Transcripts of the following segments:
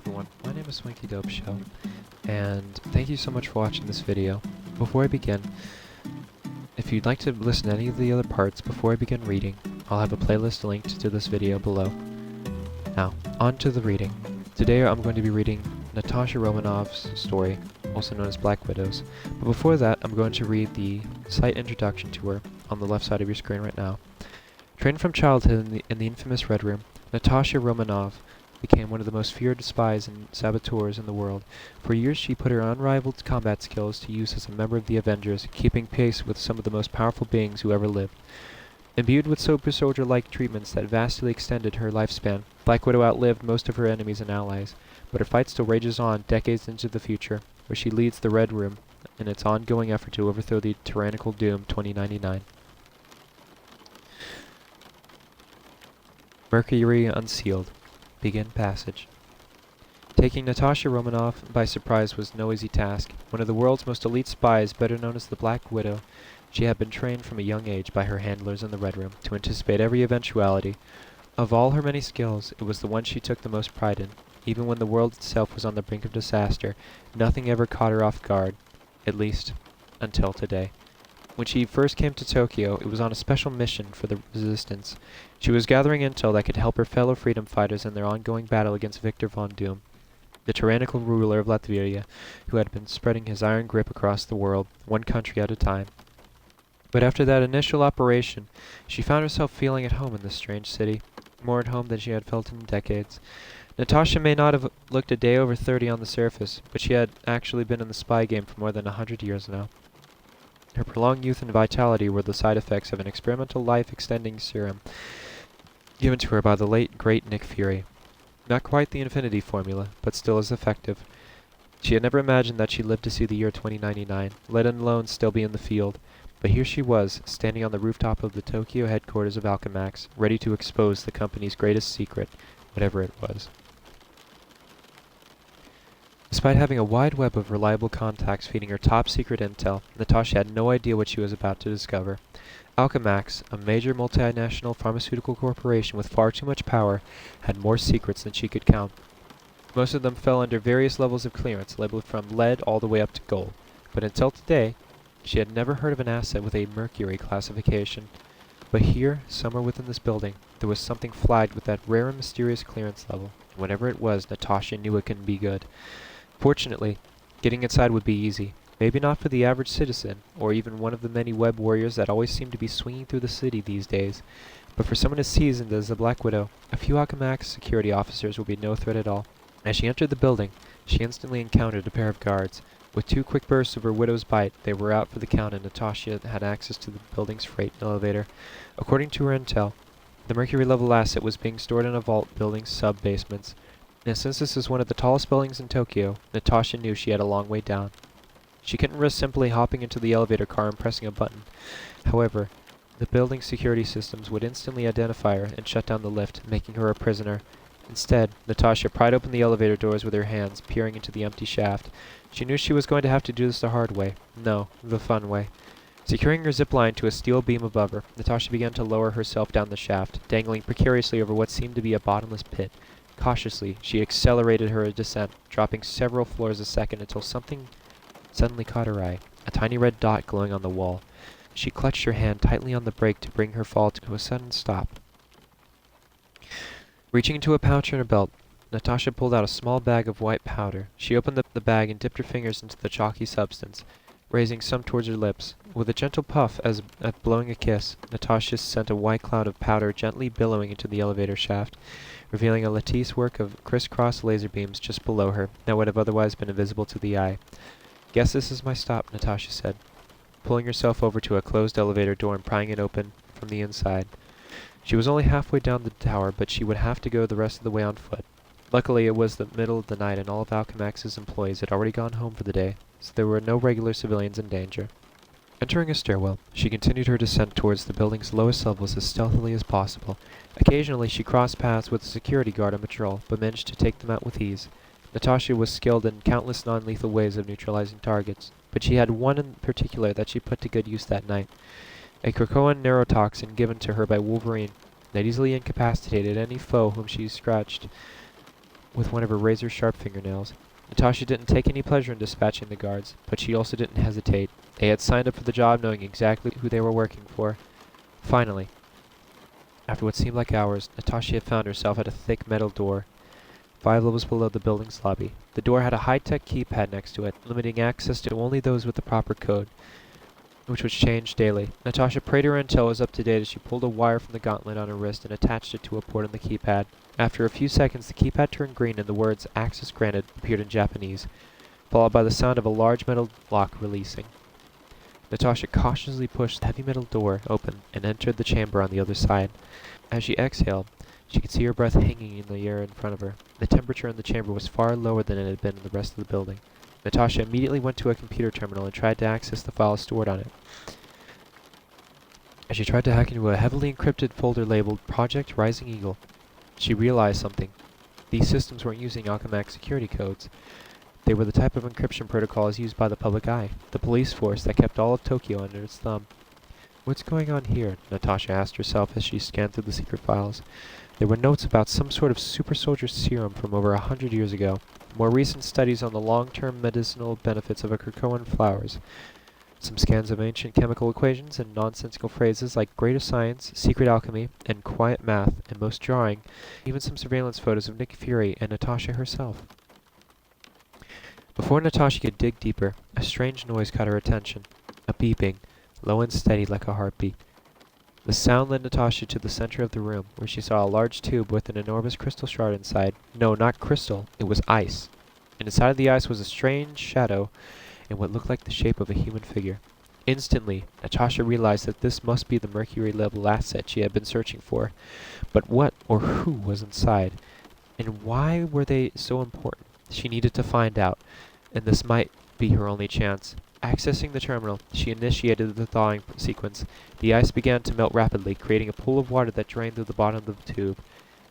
everyone, my name is Swanky Dope Show, and thank you so much for watching this video. Before I begin, if you'd like to listen to any of the other parts before I begin reading, I'll have a playlist linked to this video below. Now, on to the reading. Today I'm going to be reading Natasha Romanoff's story, also known as Black Widows, but before that I'm going to read the slight introduction to her on the left side of your screen right now. Trained from childhood in the infamous Red Room, Natasha Romanoff became one of the most feared spies and saboteurs in the world. For years she put her unrivaled combat skills to use as a member of the Avengers, keeping pace with some of the most powerful beings who ever lived. Imbued with super soldier-like treatments that vastly extended her lifespan, Black Widow outlived most of her enemies and allies, but her fight still rages on decades into the future, where she leads the Red Room in its ongoing effort to overthrow the tyrannical Doom 2099. Mercury Unsealed. Begin passage. Taking Natasha Romanoff by surprise was no easy task. One of the world's most elite spies, better known as the Black Widow, she had been trained from a young age by her handlers in the Red Room to anticipate every eventuality. Of all her many skills, it was the one she took the most pride in. Even when the world itself was on the brink of disaster, nothing ever caught her off guard, at least until today. When she first came to Tokyo, it was on a special mission for the Resistance. She was gathering intel that could help her fellow freedom fighters in their ongoing battle against Victor von Doom, the tyrannical ruler of Latvia, who had been spreading his iron grip across the world, one country at a time. But after that initial operation, she found herself feeling at home in this strange city, more at home than she had felt in decades. Natasha may not have looked a day over 30 on the surface, but she had actually been in the spy game for more than 100 years now. Her prolonged youth and vitality were the side effects of an experimental life-extending serum given to her by the late, great Nick Fury. Not quite the infinity formula, but still as effective. She had never imagined that she'd live to see the year 2099, let alone still be in the field. But here she was, standing on the rooftop of the Tokyo headquarters of Alchemax, ready to expose the company's greatest secret, whatever it was. Despite having a wide web of reliable contacts feeding her top-secret intel, Natasha had no idea what she was about to discover. Alchemax, a major multinational pharmaceutical corporation with far too much power, had more secrets than she could count. Most of them fell under various levels of clearance, labeled from lead all the way up to gold. But until today, she had never heard of an asset with a Mercury classification. But here, somewhere within this building, there was something flagged with that rare and mysterious clearance level. Whatever it was, Natasha knew it couldn't be good. Fortunately, getting inside would be easy. Maybe not for the average citizen, or even one of the many web warriors that always seem to be swinging through the city these days. But for someone as seasoned as the Black Widow, a few Alchemax security officers would be no threat at all. As she entered the building, she instantly encountered a pair of guards. With two quick bursts of her widow's bite, they were out for the count and Natasha had access to the building's freight elevator. According to her intel, the Mercury-level asset was being stored in a vault building's sub-basements. And since this is one of the tallest buildings in Tokyo, Natasha knew she had a long way down. She couldn't risk simply hopping into the elevator car and pressing a button. However, the building's security systems would instantly identify her and shut down the lift, making her a prisoner. Instead, Natasha pried open the elevator doors with her hands, peering into the empty shaft. She knew she was going to have to do this the hard way. No, the fun way. Securing her zipline to a steel beam above her, Natasha began to lower herself down the shaft, dangling precariously over what seemed to be a bottomless pit. Cautiously, she accelerated her descent, dropping several floors a second until something suddenly caught her eye, a tiny red dot glowing on the wall. She clutched her hand tightly on the brake to bring her fall to a sudden stop. Reaching into a pouch in her belt, Natasha pulled out a small bag of white powder. She opened the bag and dipped her fingers into the chalky substance, raising some towards her lips. With a gentle puff as if blowing a kiss, Natasha sent a white cloud of powder gently billowing into the elevator shaft, revealing a lattice work of criss-cross laser beams just below her that would have otherwise been invisible to the eye. "Guess this is my stop," Natasha said, pulling herself over to a closed elevator door and prying it open from the inside. She was only halfway down the tower, but she would have to go the rest of the way on foot. Luckily, it was the middle of the night and all of Alchemax's employees had already gone home for the day, so there were no regular civilians in danger. Entering a stairwell, she continued her descent towards the building's lowest levels as stealthily as possible. Occasionally, she crossed paths with a security guard on patrol, but managed to take them out with ease. Natasha was skilled in countless non-lethal ways of neutralizing targets, but she had one in particular that she put to good use that night. A Krakoan neurotoxin given to her by Wolverine that easily incapacitated any foe whom she scratched. with one of her razor-sharp fingernails. Natasha didn't take any pleasure in dispatching the guards, but she also didn't hesitate. They had signed up for the job knowing exactly who they were working for. Finally, after what seemed like hours, Natasha had found herself at a thick metal door, 5 levels below the building's lobby. The door had a high-tech keypad next to it, limiting access to only those with the proper code, which was changed daily. Natasha prayed her intel was up to date as she pulled a wire from the gauntlet on her wrist and attached it to a port on the keypad. After a few seconds, the keypad turned green and the words "Access Granted" appeared in Japanese, followed by the sound of a large metal lock releasing. Natasha cautiously pushed the heavy metal door open and entered the chamber on the other side. As she exhaled, she could see her breath hanging in the air in front of her. The temperature in the chamber was far lower than it had been in the rest of the building. Natasha immediately went to a computer terminal and tried to access the files stored on it. As she tried to hack into a heavily encrypted folder labeled Project Rising Eagle, she realized something. These systems weren't using Alchemax security codes. They were the type of encryption protocols used by the public eye, the police force that kept all of Tokyo under its thumb. What's going on here? Natasha asked herself as she scanned through the secret files. There were notes about some sort of super soldier serum from over 100 years ago, more recent studies on the long-term medicinal benefits of Krakoan flowers, some scans of ancient chemical equations and nonsensical phrases like greater science, secret alchemy, and quiet math, and most jarring, even some surveillance photos of Nick Fury and Natasha herself. Before Natasha could dig deeper, a strange noise caught her attention, a beeping, low and steady like a heartbeat. The sound led Natasha to the center of the room, where she saw a large tube with an enormous crystal shard inside. No, not crystal, it was ice. And inside of the ice was a strange shadow in what looked like the shape of a human figure. Instantly, Natasha realized that this must be the Mercury level asset she had been searching for. But what or who was inside? And why were they so important? She needed to find out, and this might be her only chance. Accessing the terminal, she initiated the thawing sequence. The ice began to melt rapidly, creating a pool of water that drained through the bottom of the tube,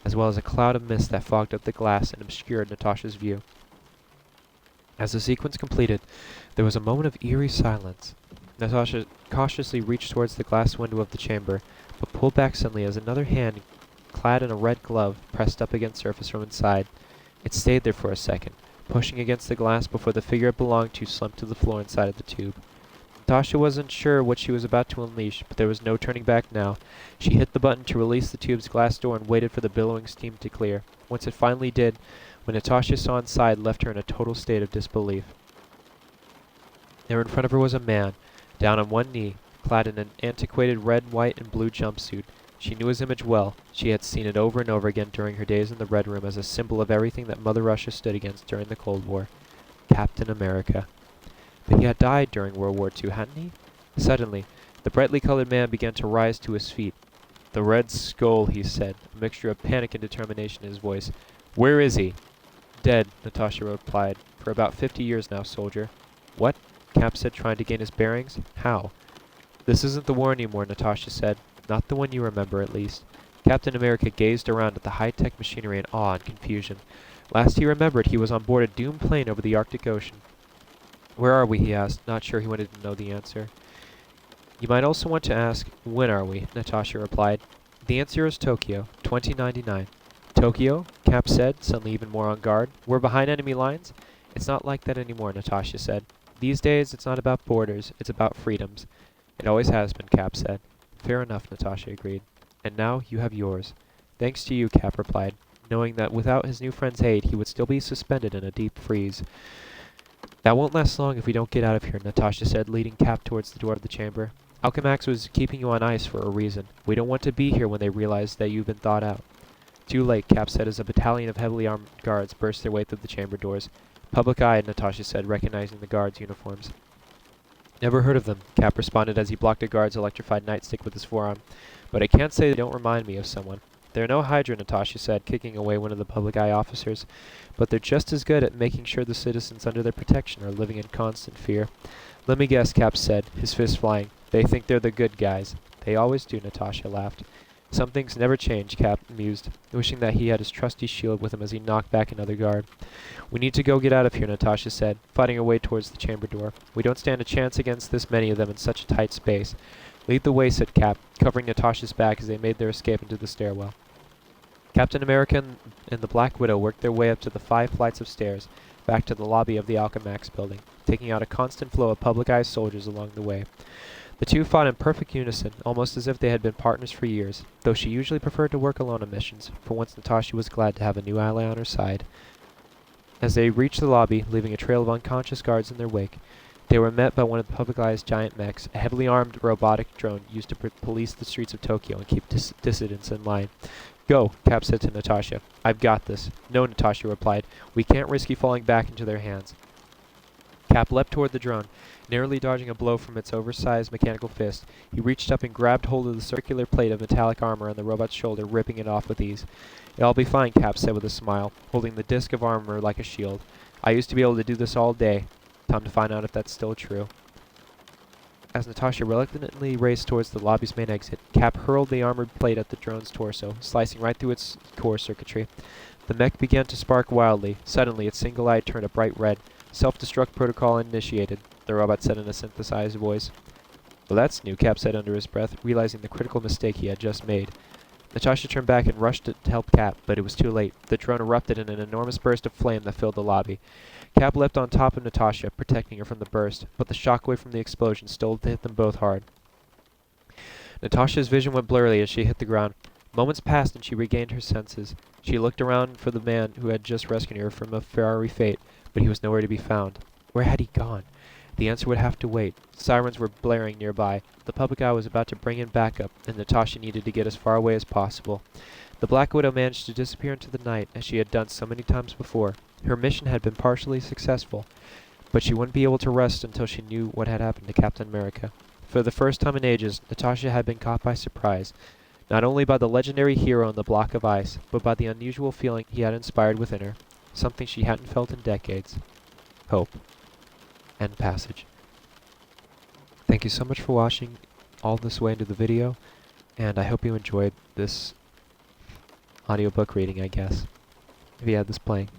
as well as a cloud of mist that fogged up the glass and obscured Natasha's view. As the sequence completed, there was a moment of eerie silence. Natasha cautiously reached towards the glass window of the chamber, but pulled back suddenly as another hand, clad in a red glove, pressed up against the surface from inside. It stayed there for a second, pushing against the glass before the figure it belonged to slumped to the floor inside of the tube. Natasha wasn't sure what she was about to unleash, but there was no turning back now. She hit the button to release the tube's glass door and waited for the billowing steam to clear. Once it finally did, what Natasha saw inside left her in a total state of disbelief. There in front of her was a man, down on one knee, clad in an antiquated red, white, and blue jumpsuit. She knew his image well. She had seen it over and over again during her days in the Red Room as a symbol of everything that Mother Russia stood against during the Cold War. Captain America. But he had died during World War II, hadn't he? Suddenly, the brightly colored man began to rise to his feet. "The Red Skull," he said, a mixture of panic and determination in his voice. "Where is he?" "Dead," Natasha replied. "For about 50 years now, soldier." "What?" Cap said, trying to gain his bearings. "How?" "This isn't the war anymore," Natasha said. "Not the one you remember, at least." Captain America gazed around at the high-tech machinery in awe and confusion. Last he remembered, he was on board a doomed plane over the Arctic Ocean. "Where are we?" he asked, not sure he wanted to know the answer. "You might also want to ask, when are we?" Natasha replied. "The answer is Tokyo, 2099. "Tokyo?" Cap said, suddenly even more on guard. "We're behind enemy lines?" "It's not like that anymore," Natasha said. "These days, it's not about borders, it's about freedoms." "It always has been," Cap said. "Fair enough," Natasha agreed. "And now you have yours." "Thanks to you," Cap replied, knowing that without his new friend's aid he would still be suspended in a deep freeze. "That won't last long if we don't get out of here," Natasha said, leading Cap towards the door of the chamber. "Alchemax was keeping you on ice for a reason. We don't want to be here when they realize that you've been thawed out." "Too late," Cap said as a battalion of heavily armed guards burst their way through the chamber doors. "Public eye," Natasha said, recognizing the guards' uniforms. "Never heard of them," Cap responded as he blocked a guard's electrified nightstick with his forearm. "But I can't say they don't remind me of someone." "They're no Hydra," Natasha said, kicking away one of the public eye officers. "But they're just as good at making sure the citizens under their protection are living in constant fear." "Let me guess," Cap said, his fist flying. "They think they're the good guys." "They always do," Natasha laughed. "Some things never change," Cap mused, wishing that he had his trusty shield with him as he knocked back another guard. "We need to go get out of here," Natasha said, fighting her way towards the chamber door. "We don't stand a chance against this many of them in such a tight space." "Lead the way," said Cap, covering Natasha's back as they made their escape into the stairwell. Captain America and the Black Widow worked their way up to the 5 flights of stairs, back to the lobby of the Alchemax building, taking out a constant flow of public-eye soldiers along the way. The two fought in perfect unison, almost as if they had been partners for years, though she usually preferred to work alone on missions. For once Natasha was glad to have a new ally on her side. As they reached the lobby, leaving a trail of unconscious guards in their wake, they were met by one of the public eye's giant mechs, a heavily armed robotic drone used to police the streets of Tokyo and keep dissidents in line. Go, Cap said to Natasha. I've got this. No, Natasha replied. We can't risk you falling back into their hands. Cap leapt toward the drone, narrowly dodging a blow from its oversized mechanical fist. He reached up and grabbed hold of the circular plate of metallic armor on the robot's shoulder, ripping it off with ease. It'll be fine, Cap said with a smile, holding the disc of armor like a shield. I used to be able to do this all day. Time to find out if that's still true. As Natasha reluctantly raced towards the lobby's main exit, Cap hurled the armored plate at the drone's torso, slicing right through its core circuitry. The mech began to spark wildly. Suddenly, its single eye turned a bright red. Self-destruct protocol initiated, the robot said in a synthesized voice. Well, that's new, Cap said under his breath, realizing the critical mistake he had just made. Natasha turned back and rushed to help Cap, but it was too late. The drone erupted in an enormous burst of flame that filled the lobby. Cap leapt on top of Natasha, protecting her from the burst, but the shockwave from the explosion still hit them both hard. Natasha's vision went blurry as she hit the ground. Moments passed and she regained her senses. She looked around for the man who had just rescued her from a fiery fate, but he was nowhere to be found. Where had he gone? The answer would have to wait. Sirens were blaring nearby. The public eye was about to bring in backup, and Natasha needed to get as far away as possible. The Black Widow managed to disappear into the night, as she had done so many times before. Her mission had been partially successful, but she wouldn't be able to rest until she knew what had happened to Captain America. For the first time in ages, Natasha had been caught by surprise, not only by the legendary hero on the block of ice, but by the unusual feeling he had inspired within her, something she hadn't felt in decades. Hope. End passage. Thank you so much for watching all this way into the video, and I hope you enjoyed this audiobook reading, I guess, if you had this playing.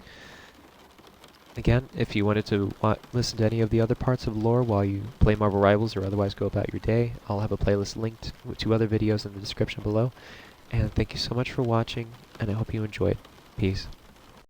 Again, if you wanted to listen to any of the other parts of lore while you play Marvel Rivals or otherwise go about your day, I'll have a playlist linked to other videos in the description below. And thank you so much for watching, and I hope you enjoyed. Peace.